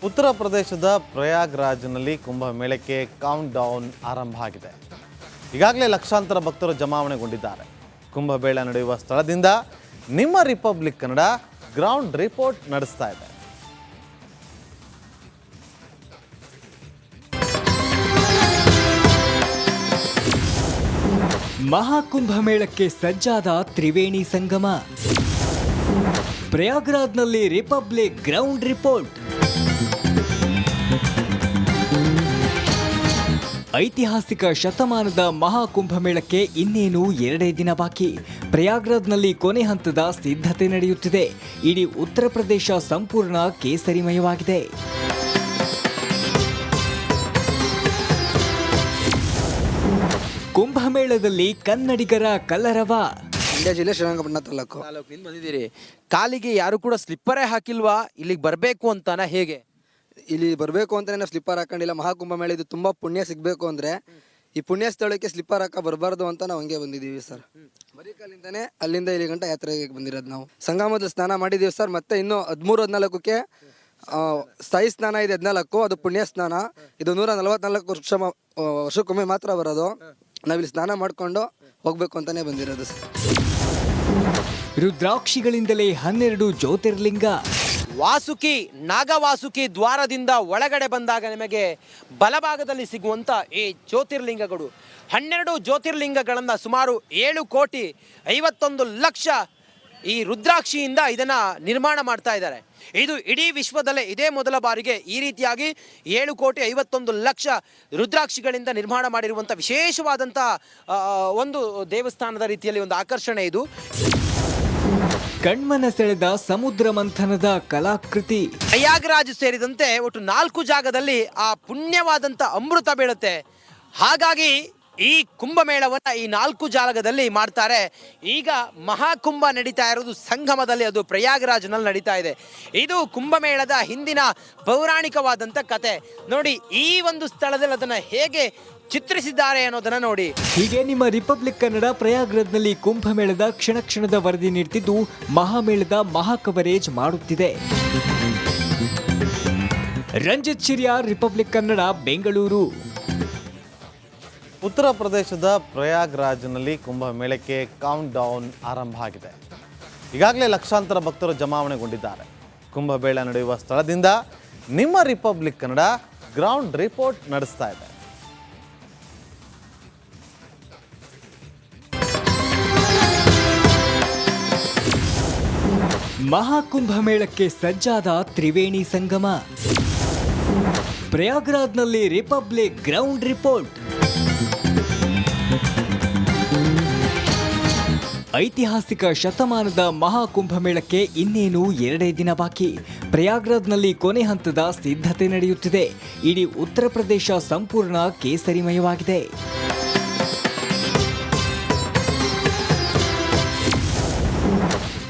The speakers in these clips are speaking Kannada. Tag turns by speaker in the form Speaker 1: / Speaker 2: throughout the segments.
Speaker 1: ಉತ್ತರ ಪ್ರದೇಶದ ಪ್ರಯಾಗ್ರಾಜ್ನಲ್ಲಿ ಕುಂಭಮೇಳಕ್ಕೆ ಕೌಂಟ್ ಡೌನ್ ಆರಂಭ ಆಗಿದೆ. ಈಗಾಗಲೇ ಲಕ್ಷಾಂತರ ಭಕ್ತರು ಜಮಾವಣೆಗೊಂಡಿದ್ದಾರೆ. ಕುಂಭಮೇಳ ನಡೆಯುವ ಸ್ಥಳದಿಂದ ನಿಮ್ಮ ರಿಪಬ್ಲಿಕ್ ಕನ್ನಡ ಗ್ರೌಂಡ್ ರಿಪೋರ್ಟ್ ನಡೆಸ್ತಾ ಇದೆ.
Speaker 2: ಮಹಾಕುಂಭಮೇಳಕ್ಕೆ ಸಜ್ಜಾದ ತ್ರಿವೇಣಿ ಸಂಗಮ. ಪ್ರಯಾಗ್ರಾಜ್ನಲ್ಲಿ ರಿಪಬ್ಲಿಕ್ ಗ್ರೌಂಡ್ ರಿಪೋರ್ಟ್. ಐತಿಹಾಸಿಕ ಶತಮಾನದ ಮಹಾಕುಂಭಮೇಳಕ್ಕೆ ಇನ್ನೇನು 2 ದಿನ ಬಾಕಿ. ಪ್ರಯಾಗ್ರಾಜ್ನಲ್ಲಿ ಕೊನೆ ಹಂತದ ಸಿದ್ಧತೆ ನಡೆಯುತ್ತಿದೆ. ಇಡೀ ಉತ್ತರ ಪ್ರದೇಶ ಸಂಪೂರ್ಣ ಕೇಸರಿಮಯವಾಗಿದೆ. ಕುಂಭಮೇಳದಲ್ಲಿ ಕನ್ನಡಿಗರ ಕಲರವ.
Speaker 3: ಮಂಡ್ಯ ಜಿಲ್ಲೆ ಶ್ರೀರಂಗಪಟ್ಟಣ ತಾಲೂಕಿನಿಂದ
Speaker 4: ಬಂದಿದ್ದೀರಿ. ಕಾಲಿಗೆ ಯಾರು ಕೂಡ ಸ್ಲಿಪ್ಪರೇ ಹಾಕಿಲ್ವಾ? ಇಲ್ಲಿಗೆ ಬರಬೇಕು ಅಂತಾನ ಹೇಗೆ?
Speaker 3: ಇಲ್ಲಿ ಬರಬೇಕು ಅಂತಾನೆ ನಾವು ಸ್ಲಿಪ್ಪರ್ ಹಾಕೊಂಡಿಲ್ಲ. ಮಹಾಕುಂಭಮೇಳ ಇದು ತುಂಬಾ ಪುಣ್ಯ ಸಿಗಬೇಕು ಅಂದ್ರೆ ಈ ಪುಣ್ಯ ಸ್ಥಳಕ್ಕೆ ಸ್ಲಿಪ್ಪರ್ ಹಾಕ ಬರಬಾರ್ದು ಅಂತ ನಾವು ಹಂಗೆ ಬಂದಿದ್ದೀವಿ ಸರ್. ಬರೀ ಕಾಲಿಂದಾನೆ ಅಲ್ಲಿಂದ ಇಲ್ಲಿ ಗಂಟ ಯಾತ್ರೆಗೆ ಬಂದಿರೋದು ನಾವು. ಸಂಗಮದಲ್ಲಿ ಸ್ನಾನ ಮಾಡಿದ್ದೀವಿ ಸರ್. ಮತ್ತೆ ಇನ್ನು 13-14ಕ್ಕೆ ಸ್ಥಾಯಿ ಸ್ನಾನ ಇದೆ. 14 ಅದು ಪುಣ್ಯ ಸ್ನಾನ. ಇದು 144 ವರ್ಷಕ್ಕೊಮ್ಮೆ ಮಾತ್ರ ಬರೋದು. ನಾವಿಲ್ಲಿ ಸ್ನಾನ ಮಾಡ್ಕೊಂಡು ಹೋಗ್ಬೇಕು ಅಂತಾನೆ ಬಂದಿರೋದು ಸರ್.
Speaker 2: ರುದ್ರಾಕ್ಷಿಗಳಿಂದಲೇ 12 ಜ್ಯೋತಿರ್ಲಿಂಗ.
Speaker 4: ವಾಸುಕಿ ನಾಗವಾಸುಕಿ ದ್ವಾರದಿಂದ ಒಳಗಡೆ ಬಂದಾಗ ನಿಮಗೆ ಬಲಭಾಗದಲ್ಲಿ ಸಿಗುವಂಥ ಈ ಜ್ಯೋತಿರ್ಲಿಂಗಗಳು 12 ಜ್ಯೋತಿರ್ಲಿಂಗಗಳನ್ನು ಸುಮಾರು 7,51,00,000 ಈ ರುದ್ರಾಕ್ಷಿಯಿಂದ ಇದನ್ನು ನಿರ್ಮಾಣ ಮಾಡ್ತಾ ಇದ್ದಾರೆ. ಇದು ಇಡೀ ವಿಶ್ವದಲ್ಲೇ ಇದೇ ಮೊದಲ ಬಾರಿಗೆ ಈ ರೀತಿಯಾಗಿ 7,51,00,000 ರುದ್ರಾಕ್ಷಿಗಳಿಂದ ನಿರ್ಮಾಣ ಮಾಡಿರುವಂಥ ವಿಶೇಷವಾದಂಥ ಒಂದು ದೇವಸ್ಥಾನದ ರೀತಿಯಲ್ಲಿ ಒಂದು ಆಕರ್ಷಣೆ ಇದು.
Speaker 2: ಕಣ್ಮನ ಸೆಳೆದ ಸಮುದ್ರ ಮಂಥನದ ಕಲಾಕೃತಿ.
Speaker 4: ಪ್ರಯಾಗ್ರಾಜ್ ಸೇರಿದಂತೆ ಒಟ್ಟು 4 ಜಾಗದಲ್ಲಿ ಆ ಪುಣ್ಯವಾದಂಥ ಅಮೃತ ಬೀಳುತ್ತೆ. ಹಾಗಾಗಿ ಈ ಕುಂಭಮೇಳವನ್ನ ಈ 4 ಜಾಗದಲ್ಲಿ ಮಾಡ್ತಾರೆ. ಈಗ ಮಹಾಕುಂಭ ನಡೀತಾ ಇರೋದು ಸಂಗಮದಲ್ಲಿ, ಅದು ಪ್ರಯಾಗ್ರಾಜ್ನಲ್ಲಿ ನಡೀತಾ ಇದೆ. ಇದು ಕುಂಭಮೇಳದ ಹಿಂದಿನ ಪೌರಾಣಿಕವಾದಂಥ ಕತೆ ನೋಡಿ. ಈ ಒಂದು ಸ್ಥಳದಲ್ಲಿ ಅದನ್ನು ಹೇಗೆ ಚಿತ್ರಿಸಿದ್ದಾರೆ ಅನ್ನೋದನ್ನ ನೋಡಿ.
Speaker 2: ಹೀಗೆ ನಿಮ್ಮ ರಿಪಬ್ಲಿಕ್ ಕನ್ನಡ ಪ್ರಯಾಗ್ರಾಜ್ನಲ್ಲಿ ಕುಂಭಮೇಳದ ಕ್ಷಣ ಕ್ಷಣದ ವರದಿ ನೀಡುತ್ತಿದ್ದು ಮಹಾಮೇಳದ ಮಹಾ ಕವರೇಜ್ ಮಾಡುತ್ತಿದೆ. ರಂಜಿತ್ ಶಿರ್ಯಾರ್, ರಿಪಬ್ಲಿಕ್ ಕನ್ನಡ, ಬೆಂಗಳೂರು.
Speaker 1: ಉತ್ತರ ಪ್ರದೇಶದ ಪ್ರಯಾಗ್ರಾಜ್ನಲ್ಲಿ ಕುಂಭಮೇಳಕ್ಕೆ ಕೌಂಟ್ ಡೌನ್ ಆರಂಭ ಆಗಿದೆ. ಈಗಾಗಲೇ ಲಕ್ಷಾಂತರ ಭಕ್ತರು ಜಮಾವಣೆಗೊಂಡಿದ್ದಾರೆ. ಕುಂಭಮೇಳ ನಡೆಯುವ ಸ್ಥಳದಿಂದ ನಿಮ್ಮ ರಿಪಬ್ಲಿಕ್ ಕನ್ನಡ ಗ್ರೌಂಡ್ ರಿಪೋರ್ಟ್ ನಡೆಸ್ತಾ ಇದೆ.
Speaker 2: ಮಹಾಕುಂಭಮೇಳಕ್ಕೆ ಸಜ್ಜಾದ ತ್ರಿವೇಣಿ ಸಂಗಮ. ಪ್ರಯಾಗ್ರಾಜ್ನಲ್ಲಿ ರಿಪಬ್ಲಿಕ್ ಗ್ರೌಂಡ್ ರಿಪೋರ್ಟ್. ಐತಿಹಾಸಿಕ ಶತಮಾನದ ಮಹಾಕುಂಭಮೇಳಕ್ಕೆ ಇನ್ನೇನು 2 ದಿನ ಬಾಕಿ. ಪ್ರಯಾಗ್ರಾಜ್ನಲ್ಲಿ ಕೊನೆ ಹಂತದ ಸಿದ್ಧತೆ ನಡೆಯುತ್ತಿದೆ. ಇಡೀ ಉತ್ತರ ಪ್ರದೇಶ ಸಂಪೂರ್ಣ ಕೇಸರಿಮಯವಾಗಿದೆ.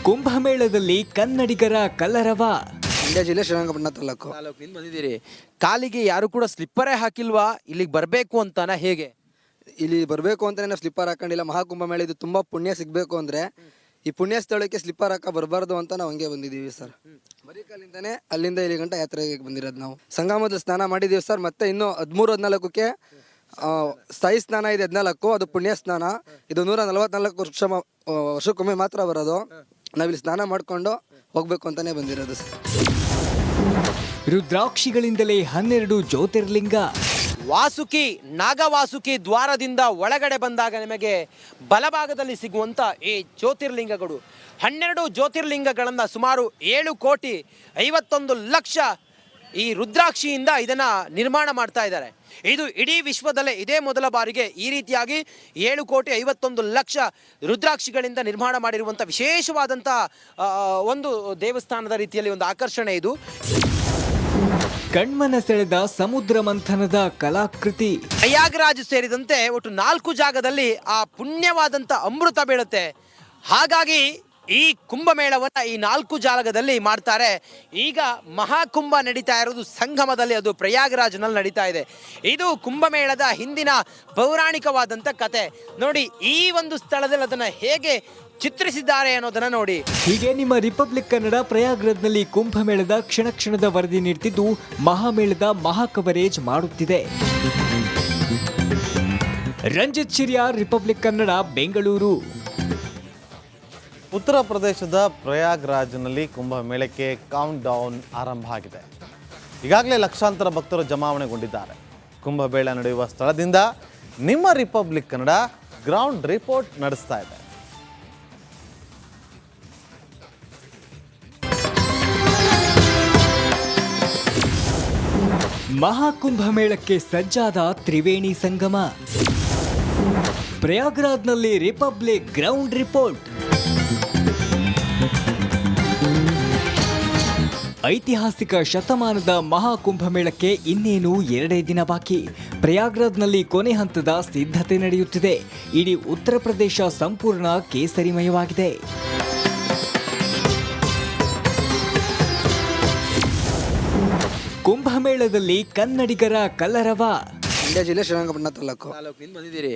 Speaker 2: ಕುಂಭಮೇಳದಲ್ಲಿ ಕನ್ನಡಿಗರ ಕಲರವ.
Speaker 3: ಮಂಡ್ಯ ಜಿಲ್ಲೆ ಶ್ರೀರಂಗಪಟ್ಟಣ
Speaker 4: ತಾಲೂಕಿನಿಂದ ಬಂದಿದ್ದೀರಿ. ಕಾಲಿಗೆ ಯಾರು ಕೂಡ ಸ್ಲಿಪ್ಪರೇ ಹಾಕಿಲ್ವಾ? ಇಲ್ಲಿಗೆ ಬರಬೇಕು ಅಂತಾನ ಹೇಗೆ?
Speaker 3: ಇಲ್ಲಿ ಬರಬೇಕು ಅಂತಾನೆ ನಾವು ಸ್ಲಿಪ್ಪರ್ ಹಾಕೊಂಡಿಲ್ಲ. ಮಹಾಕುಂಭಮೇಳ ಇದು ತುಂಬಾ ಪುಣ್ಯ ಸಿಗಬೇಕು ಅಂದ್ರೆ ಈ ಪುಣ್ಯ ಸ್ಥಳಕ್ಕೆ ಸ್ಲಿಪ್ಪರ್ ಹಾಕ ಬರಬಾರ್ದು ಅಂತ ನಾವು ಹಂಗೆ ಬಂದಿದ್ದೀವಿ ಸರ್. ಬರೀ ಕಾಲಿಂದಾನೆ ಅಲ್ಲಿಂದ ಇಲ್ಲಿ ಗಂಟ ಯಾತ್ರೆಗೆ ಬಂದಿರೋದು ನಾವು. ಸಂಗಮದಲ್ಲಿ ಸ್ನಾನ ಮಾಡಿದ್ದೀವಿ ಸರ್. ಮತ್ತೆ ಇನ್ನು 13-14ಕ್ಕೆ ಸ್ಥಾಯಿ ಸ್ನಾನ ಇದೆ. 14 ಅದು ಪುಣ್ಯ ಸ್ನಾನ. ಇದು 144 ವರ್ಷಕ್ಕೊಮ್ಮೆ ಮಾತ್ರ ಬರೋದು. ನಾವಿಲ್ಲಿ ಸ್ನಾನ ಮಾಡ್ಕೊಂಡು ಹೋಗ್ಬೇಕು ಅಂತಾನೆ ಬಂದಿರೋದು ಸರ್.
Speaker 2: ರುದ್ರಾಕ್ಷಿಗಳಿಂದಲೇ 12 ಜ್ಯೋತಿರ್ಲಿಂಗ.
Speaker 4: ವಾಸುಕಿ ನಾಗವಾಸುಕಿ ದ್ವಾರದಿಂದ ಒಳಗಡೆ ಬಂದಾಗ ನಿಮಗೆ ಬಲಭಾಗದಲ್ಲಿ ಸಿಗುವಂಥ ಈ ಜ್ಯೋತಿರ್ಲಿಂಗಗಳು 12 ಜ್ಯೋತಿರ್ಲಿಂಗಗಳನ್ನು ಸುಮಾರು 7,51,00,000 ಈ ರುದ್ರಾಕ್ಷಿಯಿಂದ ಇದನ್ನು ನಿರ್ಮಾಣ ಮಾಡ್ತಾ ಇದ್ದಾರೆ. ಇದು ಇಡೀ ವಿಶ್ವದಲ್ಲೇ ಇದೇ ಮೊದಲ ಬಾರಿಗೆ ಈ ರೀತಿಯಾಗಿ 7,51,00,000 ರುದ್ರಾಕ್ಷಿಗಳಿಂದ ನಿರ್ಮಾಣ ಮಾಡಿರುವಂಥ ವಿಶೇಷವಾದಂಥ ಒಂದು ದೇವಸ್ಥಾನದ ರೀತಿಯಲ್ಲಿ ಒಂದು ಆಕರ್ಷಣೆ ಇದು.
Speaker 2: ಕಣ್ಮನ ಸೆಳೆದ ಸಮುದ್ರ ಮಂಥನದ ಕಲಾಕೃತಿ.
Speaker 4: ಪ್ರಯಾಗ್ರಾಜ್ ಸೇರಿದಂತೆ ಒಟ್ಟು 4 ಜಾಗದಲ್ಲಿ ಆ ಪುಣ್ಯವಾದಂಥ ಅಮೃತ ಬೀಳುತ್ತೆ. ಹಾಗಾಗಿ ಈ ಕುಂಭಮೇಳವನ್ನ ಈ 4 ಜಾಗದಲ್ಲಿ ಮಾಡ್ತಾರೆ. ಈಗ ಮಹಾಕುಂಭ ನಡೀತಾ ಇರೋದು ಸಂಗಮದಲ್ಲಿ, ಅದು ಪ್ರಯಾಗರಾಜ್ನಲ್ಲಿ ನಡೀತಾ ಇದೆ. ಇದು ಕುಂಭಮೇಳದ ಹಿಂದಿನ ಪೌರಾಣಿಕವಾದಂಥ ಕತೆ ನೋಡಿ. ಈ ಒಂದು ಸ್ಥಳದಲ್ಲಿ ಅದನ್ನ ಹೇಗೆ ಚಿತ್ರಿಸಿದ್ದಾರೆ ಅನ್ನೋದನ್ನ ನೋಡಿ.
Speaker 2: ಹೀಗೆ ನಿಮ್ಮ ರಿಪಬ್ಲಿಕ್ ಕನ್ನಡ ಪ್ರಯಾಗ್ರಾಜ್ನಲ್ಲಿ ಕುಂಭಮೇಳದ ಕ್ಷಣ ಕ್ಷಣದ ವರದಿ ನೀಡ್ತಿದ್ದು ಮಹಾಮೇಳದ ಮಹಾ ಕವರೇಜ್ ಮಾಡುತ್ತಿದೆ. ರಂಜಿತ್ ಶಿರ್ಯಾರ್, ರಿಪಬ್ಲಿಕ್ ಕನ್ನಡ, ಬೆಂಗಳೂರು.
Speaker 1: ಉತ್ತರ ಪ್ರದೇಶದ ಪ್ರಯಾಗ್ರಾಜ್ನಲ್ಲಿ ಕುಂಭಮೇಳಕ್ಕೆ ಕೌಂಟ್ ಡೌನ್ ಆರಂಭ ಆಗಿದೆ. ಈಗಾಗಲೇ ಲಕ್ಷಾಂತರ ಭಕ್ತರು ಜಮಾವಣೆಗೊಂಡಿದ್ದಾರೆ. ಕುಂಭಮೇಳ ನಡೆಯುವ ಸ್ಥಳದಿಂದ ನಿಮ್ಮ ರಿಪಬ್ಲಿಕ್ ಕನ್ನಡ ಗ್ರೌಂಡ್ ರಿಪೋರ್ಟ್ ನಡೆಸ್ತಾ ಇದೆ.
Speaker 2: ಮಹಾಕುಂಭಮೇಳಕ್ಕೆ ಸಜ್ಜಾದ ತ್ರಿವೇಣಿ ಸಂಗಮ. ಪ್ರಯಾಗ್ರಾಜ್ನಲ್ಲಿ ರಿಪಬ್ಲಿಕ್ ಗ್ರೌಂಡ್ ರಿಪೋರ್ಟ್. ಐತಿಹಾಸಿಕ ಶತಮಾನದ ಮಹಾಕುಂಭಮೇಳಕ್ಕೆ ಇನ್ನೇನು 2 ದಿನ ಬಾಕಿ. ಪ್ರಯಾಗ್ರಾಜ್ನಲ್ಲಿ ಕೊನೆ ಹಂತದ ಸಿದ್ಧತೆ ನಡೆಯುತ್ತಿದೆ. ಇಡೀ ಉತ್ತರ ಪ್ರದೇಶ ಸಂಪೂರ್ಣ ಕೇಸರಿಮಯವಾಗಿದೆ. ಕುಂಭಮೇಳದಲ್ಲಿ ಕನ್ನಡಿಗರ ಕಲರವ.
Speaker 3: ಮಂಡ್ಯ ಜಿಲ್ಲೆ ಶ್ರೀರಂಗಪಟ್ಟಣ ತಾಲೂಕು.
Speaker 4: ಬಂದಿದ್ದೀರಿ,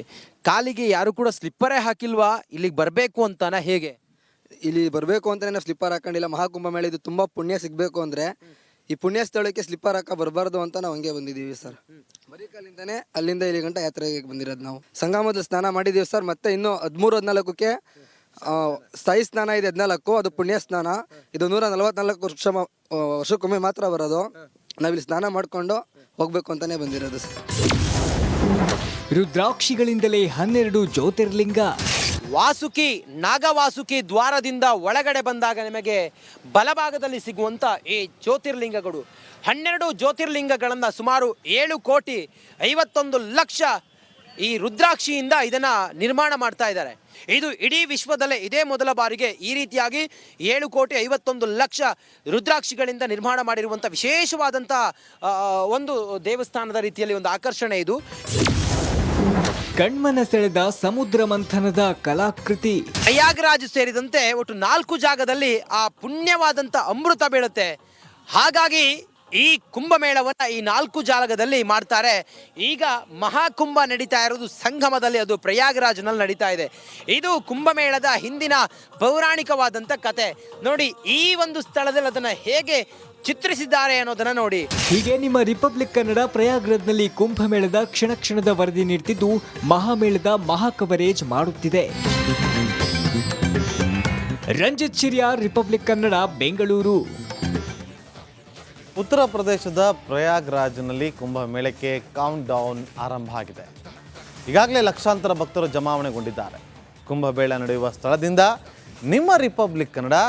Speaker 4: ಕಾಲಿಗೆ ಯಾರು ಕೂಡ ಸ್ಲಿಪ್ಪರೇ ಹಾಕಿಲ್ವಾ? ಇಲ್ಲಿಗೆ ಬರಬೇಕು ಅಂತಾನ ಹೇಗೆ?
Speaker 3: ಇಲ್ಲಿ ಬರಬೇಕು ಅಂತಾನೆ ನಾವು ಸ್ಲಿಪ್ಪರ್ ಹಾಕೊಂಡಿಲ್ಲ. ಮಹಾಕುಂಭಮೇಳ ಇದು ತುಂಬಾ ಪುಣ್ಯ ಸಿಗಬೇಕು ಅಂದ್ರೆ ಈ ಪುಣ್ಯ ಸ್ಥಳಕ್ಕೆ ಸ್ಲಿಪ್ಪರ್ ಹಾಕ ಬರಬಾರ್ದು ಅಂತ ನಾವು ಹಂಗೆ ಬಂದಿದ್ದೀವಿ ಸರ್. ಬರೀ ಕಾಲಿಂದಾನೆ ಅಲ್ಲಿಂದ ಇಲ್ಲಿ ಗಂಟ ಯಾತ್ರೆಗೆ ಬಂದಿರೋದು ನಾವು. ಸಂಗಮದಲ್ಲಿ ಸ್ನಾನ ಮಾಡಿದ್ದೀವಿ ಸರ್. ಮತ್ತೆ ಇನ್ನು 13-14ಕ್ಕೆ ಸ್ಥಾಯಿ ಸ್ನಾನ ಇದೆ. 14 ಅದು ಪುಣ್ಯ ಸ್ನಾನ. ಇದು 144 ವರ್ಷಕ್ಕೊಮ್ಮೆ ಮಾತ್ರ ಬರೋದು. ನಾವಿಲ್ಲಿ ಸ್ನಾನ ಮಾಡ್ಕೊಂಡು ಹೋಗ್ಬೇಕು ಅಂತಾನೆ ಬಂದಿರೋದು ಸರ್.
Speaker 2: ರುದ್ರಾಕ್ಷಿಗಳಿಂದಲೇ 12 ಜ್ಯೋತಿರ್ಲಿಂಗ.
Speaker 4: ವಾಸುಕಿ, ನಾಗವಾಸುಕಿ ದ್ವಾರದಿಂದ ಒಳಗಡೆ ಬಂದಾಗ ನಿಮಗೆ ಬಲಭಾಗದಲ್ಲಿ ಸಿಗುವಂಥ ಈ ಜ್ಯೋತಿರ್ಲಿಂಗಗಳು 12 ಜ್ಯೋತಿರ್ಲಿಂಗಗಳನ್ನು ಸುಮಾರು 7,51,00,000 ಈ ರುದ್ರಾಕ್ಷಿಯಿಂದ ಇದನ್ನ ನಿರ್ಮಾಣ ಮಾಡ್ತಾ ಇದ್ದಾರೆ. ಇದು ಇಡೀ ವಿಶ್ವದಲ್ಲೇ ಇದೇ ಮೊದಲ ಬಾರಿಗೆ ಈ ರೀತಿಯಾಗಿ 7,51,00,000 ರುದ್ರಾಕ್ಷಿಗಳಿಂದ ನಿರ್ಮಾಣ ಮಾಡಿರುವಂಥ ವಿಶೇಷವಾದಂಥ ಒಂದು ದೇವಸ್ಥಾನದ ರೀತಿಯಲ್ಲಿ ಒಂದು ಆಕರ್ಷಣೆ ಇದು.
Speaker 2: ಕಣ್ಮನ ಸೆಳೆದ ಸಮುದ್ರ ಮಂಥನದ ಕಲಾಕೃತಿ.
Speaker 4: ಪ್ರಯಾಗರಾಜ್ ಸೇರಿದಂತೆ ಒಟ್ಟು 4 ಜಾಗದಲ್ಲಿ ಆ ಪುಣ್ಯವಾದಂಥ ಅಮೃತ ಬೀಳುತ್ತೆ. ಹಾಗಾಗಿ ಈ ಕುಂಭಮೇಳವನ್ನ ಈ 4 ಜಾಗದಲ್ಲಿ ಮಾಡ್ತಾರೆ. ಈಗ ಮಹಾಕುಂಭ ನಡೀತಾ ಇರೋದು ಸಂಗಮದಲ್ಲಿ, ಅದು ಪ್ರಯಾಗರಾಜ್ನಲ್ಲಿ ನಡೀತಾ ಇದೆ. ಇದು ಕುಂಭಮೇಳದ ಹಿಂದಿನ ಪೌರಾಣಿಕವಾದಂಥ ಕತೆ ನೋಡಿ. ಈ ಒಂದು ಸ್ಥಳದಲ್ಲಿ ಅದನ್ನ ಹೇಗೆ ಚಿತ್ರಿಸಿದ್ದಾರೆ ಅನ್ನೋದನ್ನ ನೋಡಿ.
Speaker 2: ಹೀಗೆ ನಿಮ್ಮ ರಿಪಬ್ಲಿಕ್ ಕನ್ನಡ ಪ್ರಯಾಗ್ರಾಜ್ನಲ್ಲಿ ಕುಂಭಮೇಳದ ಕ್ಷಣ ಕ್ಷಣದ ವರದಿ ನೀಡ್ತಿದ್ದು ಮಹಾಮೇಳದ ಮಹಾ ಕವರೇಜ್ ಮಾಡುತ್ತಿದೆ. ರಂಜಿತ್ ಶಿರ್ಯಾರ್, ರಿಪಬ್ಲಿಕ್ ಕನ್ನಡ, ಬೆಂಗಳೂರು.
Speaker 1: ಉತ್ತರ ಪ್ರದೇಶದ ಪ್ರಯಾಗ್ರಾಜ್ನಲ್ಲಿ ಕುಂಭಮೇಳಕ್ಕೆ ಕೌಂಟ್ ಡೌನ್ ಆರಂಭ ಆಗಿದೆ. ಈಗಾಗಲೇ ಲಕ್ಷಾಂತರ ಭಕ್ತರು ಜಮಾವಣೆಗೊಂಡಿದ್ದಾರೆ. ಕುಂಭಮೇಳ ನಡೆಯುವ ಸ್ಥಳದಿಂದ ನಿಮ್ಮ ರಿಪಬ್ಲಿಕ್ ಕನ್ನಡ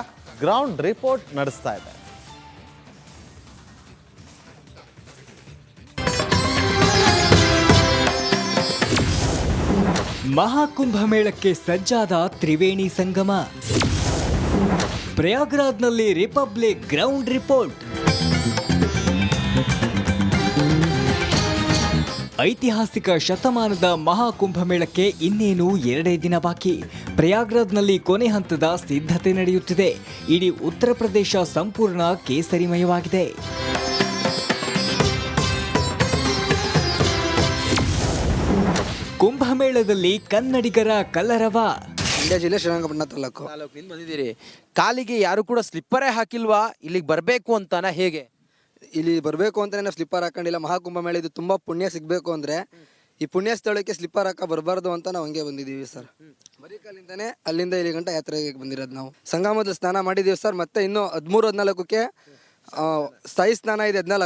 Speaker 1: ಗ್ರೌಂಡ್ ರಿಪೋರ್ಟ್ ನಡೆಸ್ತಾ ಇದೆ.
Speaker 2: ಮಹಾಕುಂಭಮೇಳಕ್ಕೆ ಸಜ್ಜಾದ ತ್ರಿವೇಣಿ ಸಂಗಮ. ಪ್ರಯಾಗ್ರಾಜ್ನಲ್ಲಿ ರಿಪಬ್ಲಿಕ್ ಗ್ರೌಂಡ್ ರಿಪೋರ್ಟ್. ಐತಿಹಾಸಿಕ ಶತಮಾನದ ಮಹಾಕುಂಭಮೇಳಕ್ಕೆ ಇನ್ನೇನು 2 ದಿನ ಬಾಕಿ. ಪ್ರಯಾಗ್ರಾಜ್ನಲ್ಲಿ ಕೊನೆ ಹಂತದ ಸಿದ್ಧತೆ ನಡೆಯುತ್ತಿದೆ. ಇಡೀ ಉತ್ತರ ಪ್ರದೇಶ ಸಂಪೂರ್ಣ ಕೇಸರಿಮಯವಾಗಿದೆ. ಕುಂಭಮೇಳದಲ್ಲಿ ಕನ್ನಡಿಗರ ಕಲರವ.
Speaker 3: ಮಂಡ್ಯ ಜಿಲ್ಲೆ ಶ್ರೀರಂಗಪಟ್ಟಣ ತಾಲೂಕು.
Speaker 4: ಬಂದಿದ್ದೀರಿ, ಕಾಲಿಗೆ ಯಾರು ಕೂಡ ಸ್ಲಿಪ್ಪರೇ ಹಾಕಿಲ್ವಾ? ಇಲ್ಲಿಗೆ ಬರಬೇಕು ಅಂತಾನ ಹೇಗೆ?
Speaker 3: ಇಲ್ಲಿ ಬರಬೇಕು ಅಂತಾನೆ ನಾವು ಸ್ಲಿಪ್ಪರ್ ಹಾಕೊಂಡಿಲ್ಲ. ಮಹಾಕುಂಭಮೇಳ ಇದು ತುಂಬಾ ಪುಣ್ಯ ಸಿಗಬೇಕು ಅಂದ್ರೆ ಈ ಪುಣ್ಯ ಸ್ಥಳಕ್ಕೆ ಸ್ಲಿಪ್ಪರ್ ಹಾಕ ಬರಬಾರ್ದು ಅಂತ ನಾವು ಹಂಗೆ ಬಂದಿದ್ದೀವಿ ಸರ್. ಬರೀ ಕಾಲಿಂದಾನೆ ಅಲ್ಲಿಂದ ಇಲ್ಲಿ ಗಂಟ ಯಾತ್ರೆಗೆ ಬಂದಿರೋದು ನಾವು. ಸಂಗಮದಲ್ಲಿ ಸ್ನಾನ ಮಾಡಿದ್ದೀವಿ ಸರ್. ಮತ್ತೆ ಇನ್ನು 13-14ಕ್ಕೆ ಸ್ಥಾಯಿ ಸ್ನಾನ ಇದೆ. 14